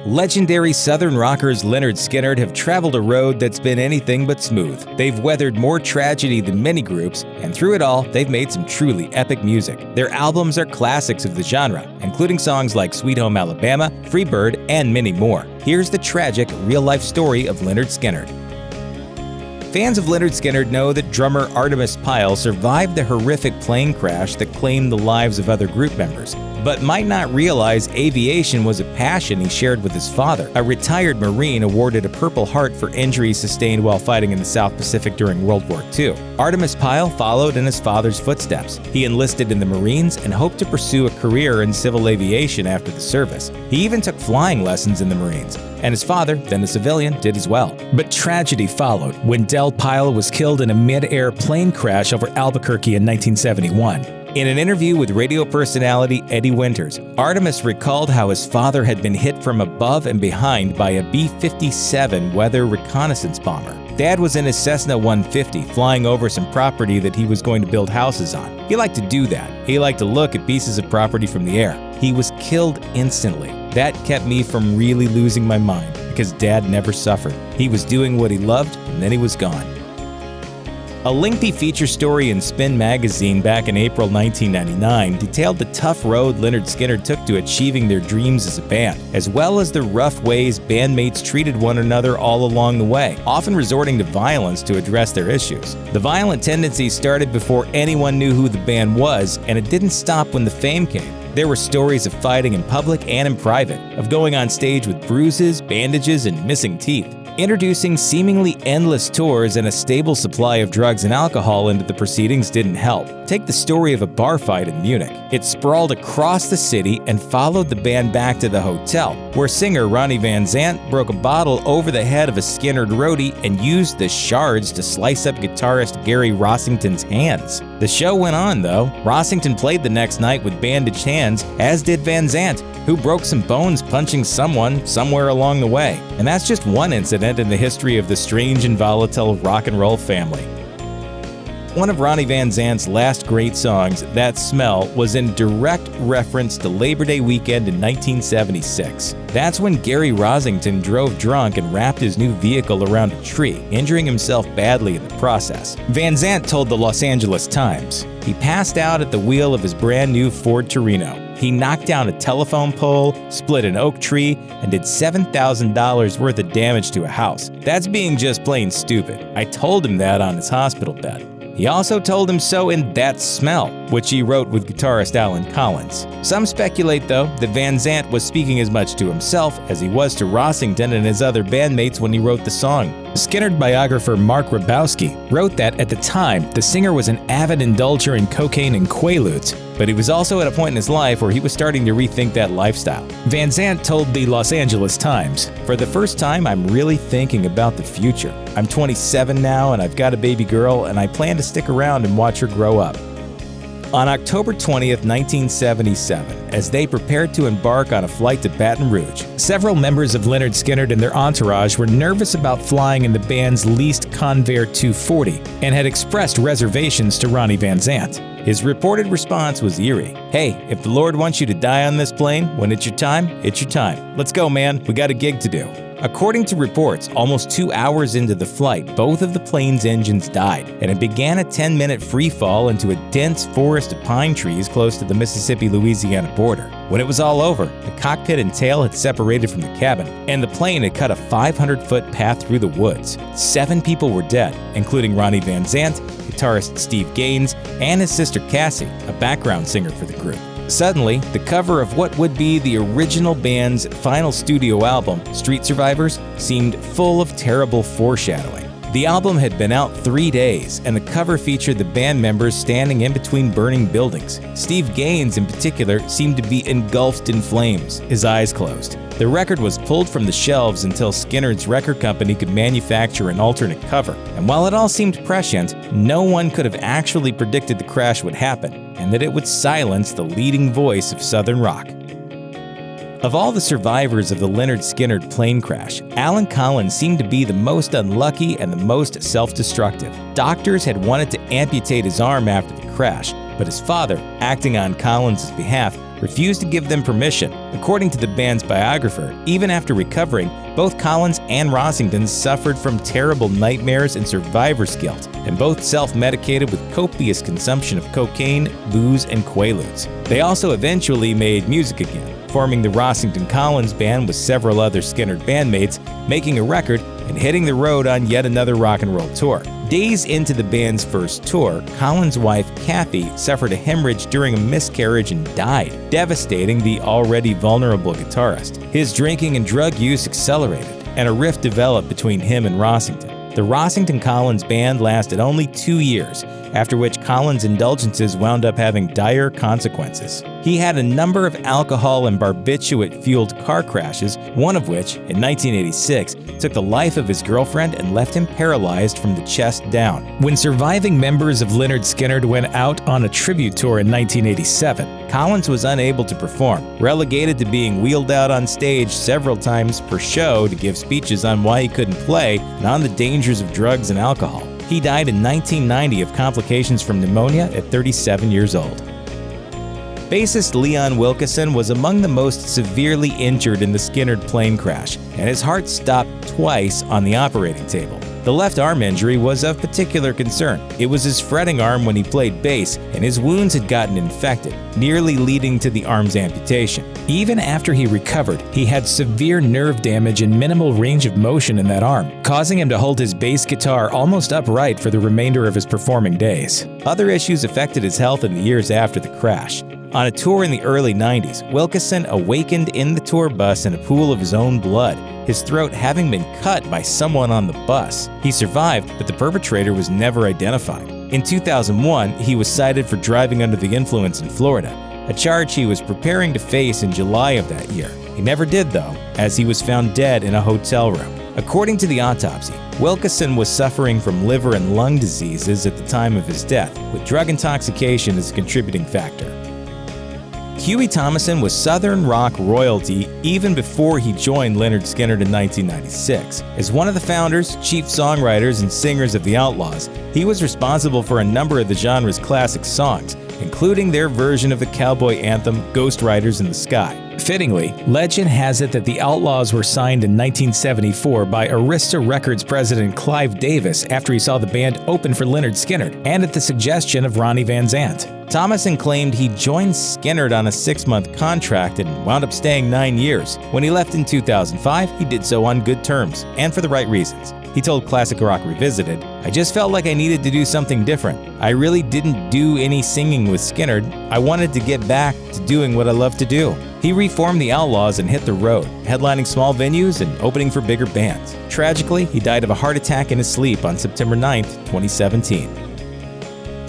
Legendary Southern rockers Lynyrd Skynyrd have traveled a road that's been anything but smooth. They've weathered more tragedy than many groups, and through it all, they've made some truly epic music. Their albums are classics of the genre, including songs like Sweet Home Alabama, Free Bird, and many more. Here's the tragic, real-life story of Lynyrd Skynyrd. Fans of Lynyrd Skynyrd know that drummer Artimus Pyle survived the horrific plane crash that claimed the lives of other group members, but might not realize aviation was a passion he shared with his father, a retired Marine awarded a Purple Heart for injuries sustained while fighting in the South Pacific during World War II. Artimus Pyle followed in his father's footsteps. He enlisted in the Marines and hoped to pursue a career in civil aviation after the service. He even took flying lessons in the Marines, and his father, then a civilian, did as well. But tragedy followed when Pyle was killed in a mid-air plane crash over Albuquerque in 1971. In an interview with radio personality Eddie Winters, Artimus recalled how his father had been hit from above and behind by a B-57 weather reconnaissance bomber. Dad was in his Cessna 150 flying over some property that he was going to build houses on. He liked to do that. He liked to look at pieces of property from the air. He was killed instantly. That kept me from really losing my mind because Dad never suffered. He was doing what he loved and then he was gone. A lengthy feature story in Spin magazine back in April 1999 detailed the tough road Lynyrd Skynyrd took to achieving their dreams as a band, as well as the rough ways bandmates treated one another all along the way, often resorting to violence to address their issues. The violent tendencies started before anyone knew who the band was, and it didn't stop when the fame came. There were stories of fighting in public and in private, of going on stage with bruises, bandages, and missing teeth. Introducing seemingly endless tours and a stable supply of drugs and alcohol into the proceedings didn't help. Take the story of a bar fight in Munich. It sprawled across the city and followed the band back to the hotel, where singer Ronnie Van Zant broke a bottle over the head of a Skynyrd roadie and used the shards to slice up guitarist Gary Rossington's hands. The show went on, though. Rossington played the next night with bandaged hands, as did Van Zant, who broke some bones punching someone somewhere along the way. And that's just one incident in the history of the strange and volatile rock and roll family. One of Ronnie Van Zant's last great songs, That Smell, was in direct reference to Labor Day weekend in 1976. That's when Gary Rossington drove drunk and wrapped his new vehicle around a tree, injuring himself badly in the process. Van Zant told the Los Angeles Times, "He passed out at the wheel of his brand new Ford Torino. He knocked down a telephone pole, split an oak tree, and did $7,000 worth of damage to a house. That's being just plain stupid. I told him that on his hospital bed." He also told him so in That Smell, which he wrote with guitarist Alan Collins. Some speculate, though, that Van Zant was speaking as much to himself as he was to Rossington and his other bandmates when he wrote the song. Skynyrd biographer Mark Rabowski wrote that at the time, the singer was an avid indulger in cocaine and quaaludes, but he was also at a point in his life where he was starting to rethink that lifestyle. Van Zant told the Los Angeles Times, "For the first time, I'm really thinking about the future. I'm 27 now and I've got a baby girl and I plan to stick around and watch her grow up." On October 20th, 1977, as they prepared to embark on a flight to Baton Rouge, several members of Lynyrd Skynyrd and their entourage were nervous about flying in the band's leased Convair 240 and had expressed reservations to Ronnie Van Zant. His reported response was eerie. "Hey, if the Lord wants you to die on this plane, when it's your time, it's your time. Let's go, man. We got a gig to do." According to reports, almost 2 hours into the flight, both of the plane's engines died, and it began a 10-minute free fall into a dense forest of pine trees close to the Mississippi-Louisiana border. When it was all over, the cockpit and tail had separated from the cabin, and the plane had cut a 500-foot path through the woods. 7 people were dead, including Ronnie Van Zant, guitarist Steve Gaines, and his sister Cassie, a background singer for the group. Suddenly, the cover of what would be the original band's final studio album, Street Survivors, seemed full of terrible foreshadowing. The album had been out 3 days, and the cover featured the band members standing in between burning buildings. Steve Gaines, in particular, seemed to be engulfed in flames, his eyes closed. The record was pulled from the shelves until Skynyrd's record company could manufacture an alternate cover. And while it all seemed prescient, no one could have actually predicted the crash would happen, and that it would silence the leading voice of Southern rock. Of all the survivors of the Lynyrd Skynyrd plane crash, Alan Collins seemed to be the most unlucky and the most self-destructive. Doctors had wanted to amputate his arm after the crash, but his father, acting on Collins' behalf, refused to give them permission. According to the band's biographer, even after recovering, both Collins and Rossington suffered from terrible nightmares and survivor's guilt, and both self-medicated with copious consumption of cocaine, booze, and quaaludes. They also eventually made music again, forming the Rossington-Collins Band with several other Skynyrd bandmates, making a record and hitting the road on yet another rock and roll tour. Days into the band's first tour, Collins' wife, Kathy, suffered a hemorrhage during a miscarriage and died, devastating the already vulnerable guitarist. His drinking and drug use accelerated, and a rift developed between him and Rossington. The Rossington-Collins Band lasted only 2 years, after which Collins' indulgences wound up having dire consequences. He had a number of alcohol and barbiturate-fueled car crashes, one of which, in 1986, took the life of his girlfriend and left him paralyzed from the chest down. When surviving members of Lynyrd Skynyrd went out on a tribute tour in 1987, Collins was unable to perform, relegated to being wheeled out on stage several times per show to give speeches on why he couldn't play and on the dangers of drugs and alcohol. He died in 1990 of complications from pneumonia at 37 years old. Bassist Leon Wilkeson was among the most severely injured in the Skynyrd plane crash, and his heart stopped twice on the operating table. The left arm injury was of particular concern. It was his fretting arm when he played bass, and his wounds had gotten infected, nearly leading to the arm's amputation. Even after he recovered, he had severe nerve damage and minimal range of motion in that arm, causing him to hold his bass guitar almost upright for the remainder of his performing days. Other issues affected his health in the years after the crash. On a tour in the early 90s, Wilkeson awakened in the tour bus in a pool of his own blood, his throat having been cut by someone on the bus. He survived, but the perpetrator was never identified. In 2001, he was cited for driving under the influence in Florida, a charge he was preparing to face in July of that year. He never did, though, as he was found dead in a hotel room. According to the autopsy, Wilkeson was suffering from liver and lung diseases at the time of his death, with drug intoxication as a contributing factor. Hughie Thomasson was Southern rock royalty even before he joined Lynyrd Skynyrd in 1996. As one of the founders, chief songwriters, and singers of the Outlaws, he was responsible for a number of the genre's classic songs, including their version of the cowboy anthem Ghost Riders in the Sky. Fittingly, legend has it that the Outlaws were signed in 1974 by Arista Records president Clive Davis after he saw the band open for Lynyrd Skynyrd, and at the suggestion of Ronnie Van Zant. Thomasson claimed he joined Skynyrd on a 6-month contract and wound up staying 9 years. When he left in 2005, he did so on good terms, and for the right reasons. He told Classic Rock Revisited, "I just felt like I needed to do something different. I really didn't do any singing with Skynyrd. I wanted to get back to doing what I love to do." He reformed the Outlaws and hit the road, headlining small venues and opening for bigger bands. Tragically, he died of a heart attack in his sleep on September 9, 2017.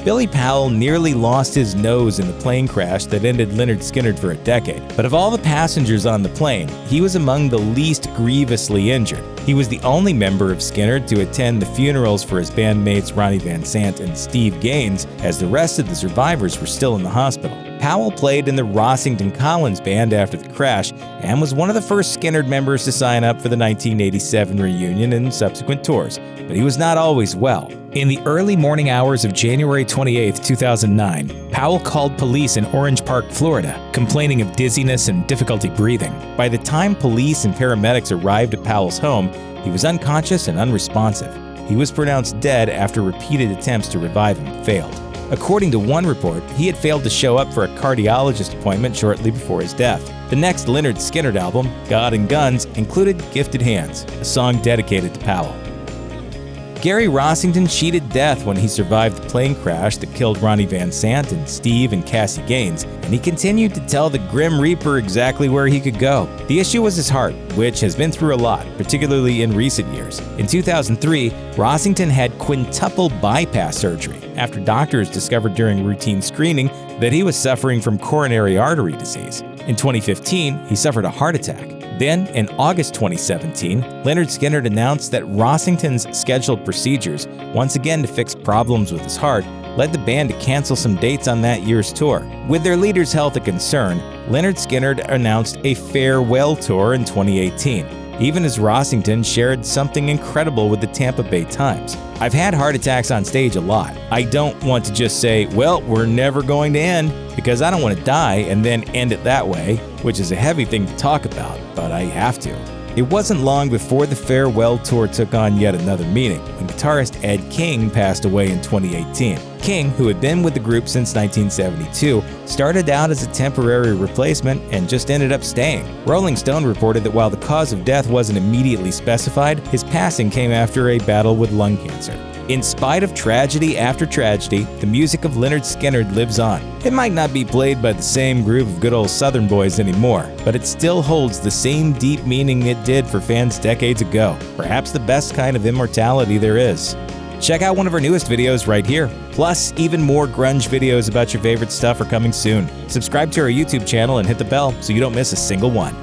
Billy Powell nearly lost his nose in the plane crash that ended Lynyrd Skynyrd for a decade, but of all the passengers on the plane, he was among the least grievously injured. He was the only member of Skynyrd to attend the funerals for his bandmates Ronnie Van Zant and Steve Gaines, as the rest of the survivors were still in the hospital. Powell played in the Rossington-Collins Band after the crash and was one of the first Skynyrd members to sign up for the 1987 reunion and subsequent tours, but he was not always well. In the early morning hours of January 28, 2009, Powell called police in Orange Park, Florida, complaining of dizziness and difficulty breathing. By the time police and paramedics arrived at Powell's home, he was unconscious and unresponsive. He was pronounced dead after repeated attempts to revive him failed. According to one report, he had failed to show up for a cardiologist appointment shortly before his death. The next Lynyrd Skynyrd album, God and Guns, included Gifted Hands, a song dedicated to Powell. Gary Rossington cheated death when he survived the plane crash that killed Ronnie Van Zant and Steve and Cassie Gaines, and he continued to tell the Grim Reaper exactly where he could go. The issue was his heart, which has been through a lot, particularly in recent years. In 2003, Rossington had quintuple bypass surgery after doctors discovered during routine screening that he was suffering from coronary artery disease. In 2015, he suffered a heart attack. Then, in August 2017, Lynyrd Skynyrd announced that Rossington's scheduled procedures, once again to fix problems with his heart, led the band to cancel some dates on that year's tour. With their leader's health a concern, Lynyrd Skynyrd announced a farewell tour in 2018. even as Rossington shared something incredible with the Tampa Bay Times. "I've had heart attacks on stage a lot. I don't want to just say, well, we're never going to end, because I don't want to die and then end it that way, which is a heavy thing to talk about, but I have to." It wasn't long before the farewell tour took on yet another meaning, when guitarist Ed King passed away in 2018. King, who had been with the group since 1972, started out as a temporary replacement and just ended up staying. Rolling Stone reported that while the cause of death wasn't immediately specified, his passing came after a battle with lung cancer. In spite of tragedy after tragedy, the music of Lynyrd Skynyrd lives on. It might not be played by the same group of good old Southern boys anymore, but it still holds the same deep meaning it did for fans decades ago. Perhaps the best kind of immortality there is. Check out one of our newest videos right here. Plus, even more grunge videos about your favorite stuff are coming soon. Subscribe to our YouTube channel and hit the bell so you don't miss a single one.